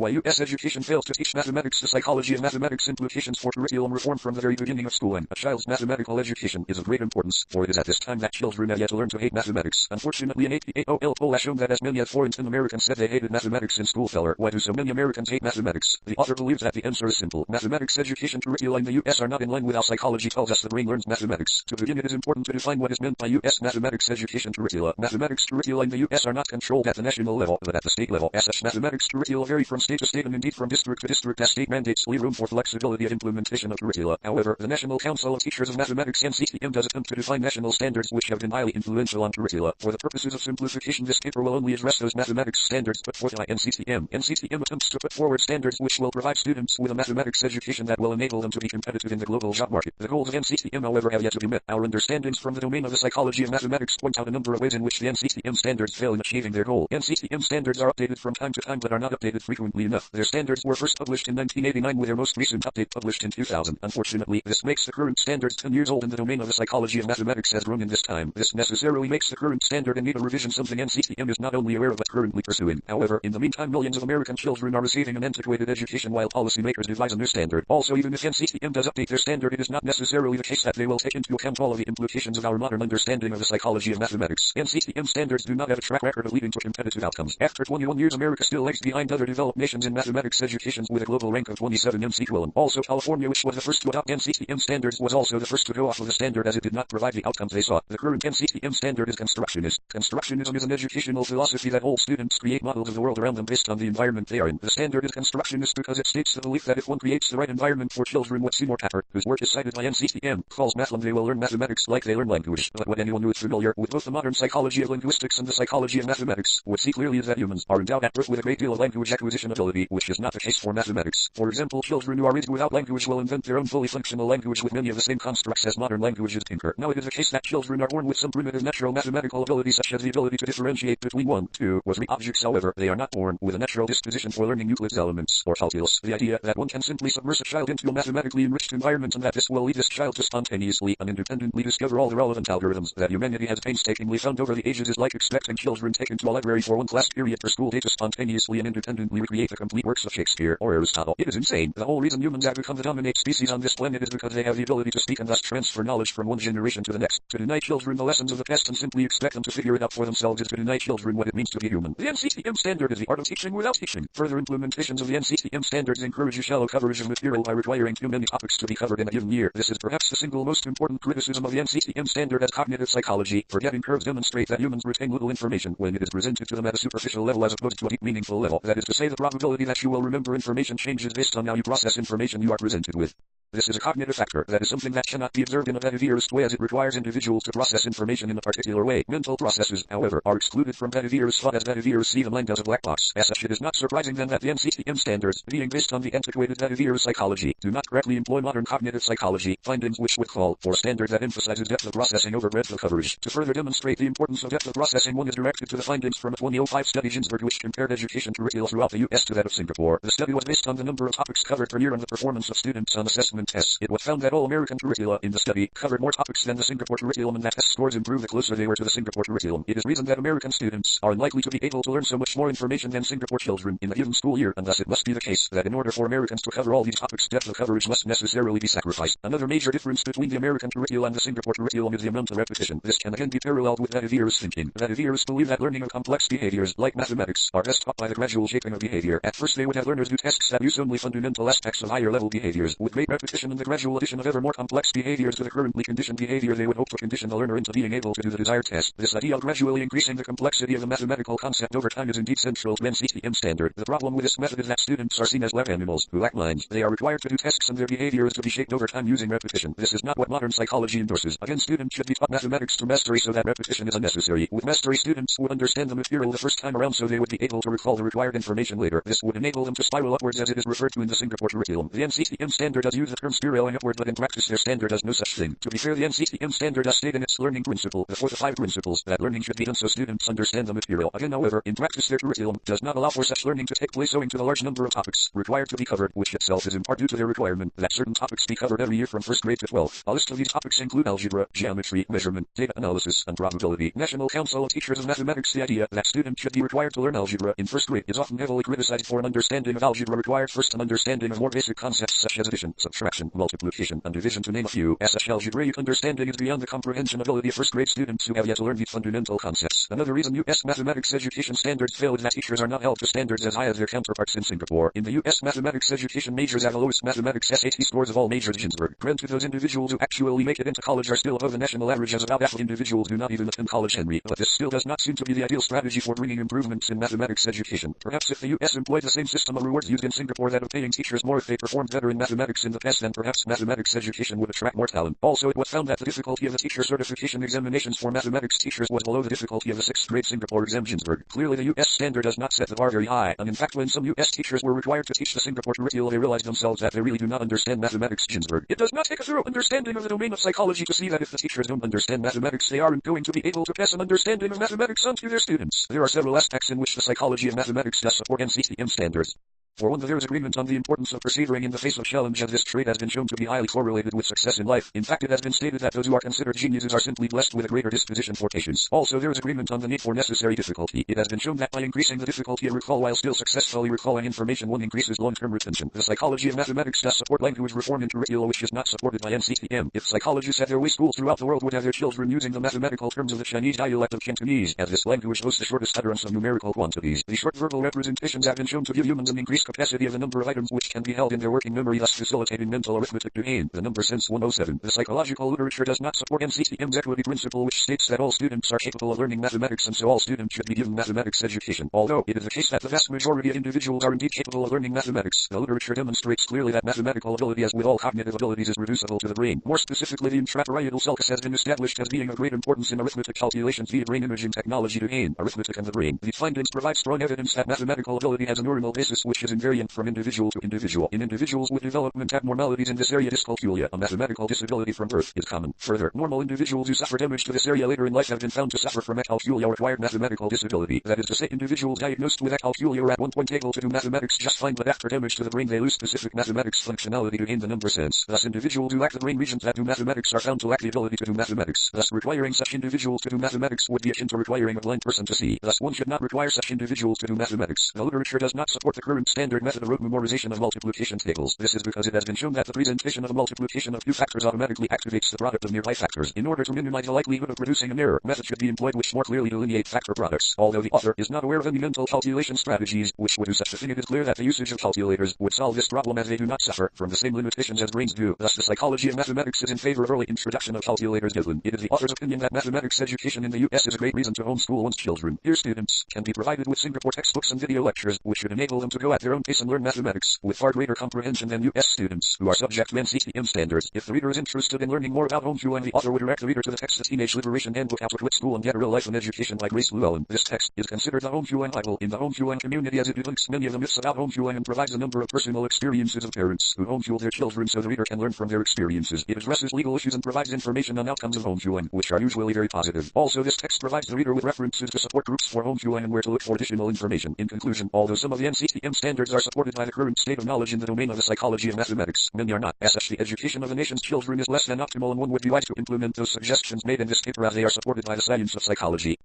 Why U.S. education fails to teach mathematics. The psychology of mathematics implications for curriculum reform. From the very beginning of schooling, a child's mathematical education is of great importance, for it is at this time that children have yet to learn to hate mathematics. Unfortunately, an 88 poll has shown that as many as 4 in Americans said they hated mathematics in school. Why do so many Americans hate mathematics? The author believes that the answer is simple. Mathematics education curricula in the U.S. are not in line with how psychology tells us the brain learns mathematics. To begin, it is important to define what is meant by U.S. mathematics education curricula. Mathematics curricula in the U.S. are not controlled at the national level, but at the state level. As such, mathematics curricula vary from state to state and indeed from district to district as state mandates leave room for flexibility of implementation of curricula. However, the National Council of Teachers of Mathematics (NCTM) does attempt to define national standards which have been highly influential on curricula. For the purposes of simplification, this paper will only address those mathematics standards put forth by NCTM. NCTM attempts to put forward standards which will provide students with a mathematics education that will enable them to be competitive in the global job market. The goals of NCTM, however, have yet to be met. Our understandings from the domain of the psychology of mathematics point out a number of ways in which the NCTM standards fail in achieving their goal. NCTM standards are updated from time to time but are not updated frequently enough. Their standards were first published in 1989 with their most recent update published in 2000. Unfortunately, this makes the current standards 10 years old and the domain of the psychology of mathematics has grown in this time. This necessarily makes the current standard in need of revision, something NCTM is not only aware of but currently pursuing. However, in the meantime, millions of American children are receiving an antiquated education while policymakers devise a new standard. Also, even if NCTM does update their standard, it is not necessarily the case that they will take into account all of the implications of our modern understanding of the psychology of mathematics. NCTM standards do not have a track record of leading to competitive outcomes. After 21 years, America still lags behind other developed nations in mathematics education with a global rank of 27 MC12. Also, California, which was the first to adopt NCTM standards, was also the first to go off of the standard as it did not provide the outcomes they sought. The current NCTM standard is constructionist. Constructionism is an educational philosophy that holds students create models of the world around them based on the environment they are in. The standard is constructionist because it states the belief that if one creates the right environment for children, what Seymour Papert, whose work is cited by NCTM, calls mathlum, they will learn mathematics like they learn language. But what anyone who is familiar with both the modern psychology of linguistics and the psychology of mathematics would see clearly is that humans are endowed at birth with a great deal of language acquisition ability, which is not the case for mathematics. For example, children who are raised without language will invent their own fully functional language with many of the same constructs as modern languages tinker. Now, it is the case that children are born with some primitive natural mathematical ability, such as the ability to differentiate between 1, 2, or 3 objects. However, they are not born with a natural disposition for learning Euclid's elements or calculus. The idea that one can simply submerge a child into a mathematically enriched environment and that this will lead this child to spontaneously and independently discover all the relevant algorithms that humanity has painstakingly found over the ages is like expecting children taken to a library for one class period per school day to spontaneously and independently recreate the complete works of Shakespeare or Aristotle. It is insane. The whole reason humans have become the dominant species on this planet is because they have the ability to speak and thus transfer knowledge from one generation to the next. To deny children the lessons of the past and simply expect them to figure it out for themselves is to deny children what it means to be human. The NCTM standard is the art of teaching without teaching. Further implementations of the NCTM standards encourage a shallow coverage of material by requiring too many topics to be covered in a given year. This is perhaps the single most important criticism of the NCTM standard as cognitive psychology. Forgetting curves demonstrate that humans retain little information when it is presented to them at a superficial level as opposed to a deep meaningful level. That is to say, the probability that you will remember information changes based on how you process information you are presented with. This is a cognitive factor that is something that cannot be observed in a behaviorist way as it requires individuals to process information in a particular way. Mental processes, however, are excluded from behaviorist thought as behaviorists see the mind as a black box. As such, it is not surprising then that the NCTM standards, being based on the antiquated behaviorist psychology, do not correctly employ modern cognitive psychology findings which would call for a standard that emphasizes depth of processing over breadth of coverage. To further demonstrate the importance of depth of processing, one is directed to the findings from a 2005 study Ginsberg which compared education curricula throughout the U.S. to that of Singapore. The study was based on the number of topics covered per year and the performance of students on assessment tests. It was found that all American curricula in the study covered more topics than the Singapore curriculum and that test scores improved the closer they were to the Singapore curriculum. It is reasoned that American students are unlikely to be able to learn so much more information than Singapore children in a given school year, and thus it must be the case that in order for Americans to cover all these topics, depth of coverage must necessarily be sacrificed. Another major difference between the American curriculum and the Singapore curriculum is the amount of repetition. This can again be paralleled with behaviorist thinking. Behaviorists believe that learning of complex behaviors, like mathematics, are best taught by the gradual shaping of behavior. At first they would have learners do tasks that use only fundamental aspects of higher level behaviors. With great repetition and the gradual addition of ever more complex behaviors to the currently conditioned behavior, they would hope to condition the learner into being able to do the desired task. This idea of gradually increasing the complexity of the mathematical concept over time is indeed central to NCTM standard. The problem with this method is that students are seen as lab animals who lack minds. They are required to do tasks and their behavior is to be shaped over time using repetition. This is not what modern psychology endorses. Again, students should be taught mathematics to mastery so that repetition is unnecessary. With mastery, students would understand the material the first time around so they would be able to recall the required information later. This would enable them to spiral upwards as it is referred to in the Singapore curriculum. The NCTM standard does use the term spiraling upward, but in practice their standard does no such thing. To be fair, the NCTM standard does state in its learning principle, the fourth of 5 principles, that learning should be done so students understand the material. Again, however, in practice their curriculum does not allow for such learning to take place owing to the large number of topics required to be covered, which itself is in part due to their requirement that certain topics be covered every year from 1st grade to 12th. A list of these topics include algebra, geometry, measurement, data analysis, and probability. National Council of Teachers of Mathematics. The idea that students should be required to learn algebra in 1st grade is often heavily criticized. For an understanding of algebra required first an understanding of more basic concepts such as addition, subtraction, multiplication, and division, to name a few. As such, algebraic understanding is beyond the comprehension ability of 1st grade students who have yet to learn these fundamental concepts. Another reason U.S. mathematics education standards fail is that teachers are not held to standards as high as their counterparts in Singapore. In the U.S., mathematics education majors have the lowest mathematics SAT scores of all majors. Ginsburg. Granted, those individuals who actually make it into college are still above the national average, as about half of individuals do not even attend college. Henry, but this still does not seem to be the ideal strategy for bringing improvements in mathematics education. Perhaps if the U.S. employed the same system of rewards used in Singapore that of paying teachers more if they performed better in mathematics in the past, then perhaps mathematics education would attract more talent. Also, it was found that the difficulty of the teacher certification examinations for mathematics teachers was below the difficulty of the 6th grade Singapore exam. Ginsburg. Clearly, the U.S. standard does not set the bar very high, and in fact, when some U.S. teachers were required to teach the Singapore curricula, they realized themselves that they really do not understand mathematics. Ginsburg. It does not take a thorough understanding of the domain of psychology to see that if the teachers don't understand mathematics, they aren't going to be able to pass an understanding of mathematics on to their students. There are several aspects in which the psychology of mathematics does support NCTM standards. For one, there is agreement on the importance of persevering in the face of challenge, as this trait has been shown to be highly correlated with success in life. In fact, it has been stated that those who are considered geniuses are simply blessed with a greater disposition for patience. Also, there is agreement on the need for necessary difficulty. It has been shown that by increasing the difficulty of recall while still successfully recalling information, one increases long-term retention. The psychology of mathematics does support language reform in curricula, which is not supported by NCTM. If psychologists had their way, schools throughout the world would have their children using the mathematical terms of the Chinese dialect of Cantonese, as this language boasts the shortest utterance of numerical quantities. The short verbal representations have been shown to give humans an increased capacity of the number of items which can be held in their working memory, thus facilitating mental arithmetic to gain the number since 107. The psychological literature does not support NCTM's equity principle, which states that all students are capable of learning mathematics and so all students should be given mathematics education. Although it is the case that the vast majority of individuals are indeed capable of learning mathematics, the literature demonstrates clearly that mathematical ability, as with all cognitive abilities, is reducible to the brain. More specifically, the intraparietal sulcus has been established as being of great importance in arithmetic calculations via brain imaging technology to gain arithmetic and the brain. These findings provide strong evidence that mathematical ability has a neuronal basis which is invariant from individual to individual. In individuals with development abnormalities in this area, dyscalculia, a mathematical disability from birth, is common. Further, normal individuals who suffer damage to this area later in life have been found to suffer from acalculia or acquired mathematical disability. That is to say, individuals diagnosed with acalculia are at one point able to do mathematics just fine, but after damage to the brain they lose specific mathematics functionality to gain the number sense. Thus, individuals who lack the brain regions that do mathematics are found to lack the ability to do mathematics. Thus, requiring such individuals to do mathematics would be akin to requiring a blind person to see. Thus, one should not require such individuals to do mathematics. The literature does not support the current standard method of rote memorization of multiplication tables. This is because it has been shown that the presentation of a multiplication of two factors automatically activates the product of nearby factors. In order to minimize the likelihood of producing an error, method should be employed which more clearly delineate factor products. Although the author is not aware of any mental calculation strategies which would do such a thing, it is clear that the usage of calculators would solve this problem, as they do not suffer from the same limitations as brains do. Thus, the psychology of mathematics is in favor of early introduction of calculators. Given it is the author's opinion that mathematics education in the U.S. is a great reason to homeschool one's children. Here, students can be provided with Singapore textbooks and video lectures, which should enable them to go at their own pace and learn mathematics with far greater comprehension than U.S. students who are subject to NCTM standards. If the reader is interested in learning more about homeschooling, the author would direct the reader to the text, The Teenage Liberation Handbook, How to Quit School and Get a Real Life in Education by Grace Llewellyn. This text is considered the homeschooling Bible in the homeschooling community, as it debunks many of the myths about homeschooling and provides a number of personal experiences of parents who homeschool their children so the reader can learn from their experiences. It addresses legal issues and provides information on outcomes of homeschooling, which are usually very positive. Also, this text provides the reader with references to support groups for homeschooling and where to look for additional information. In conclusion, although some of the NCTM standards are supported by the current state of knowledge in the domain of the psychology of mathematics, many are not. As such, the education of the nation's children is less than optimal, and one would be wise to implement those suggestions made in this paper as they are supported by the science of psychology.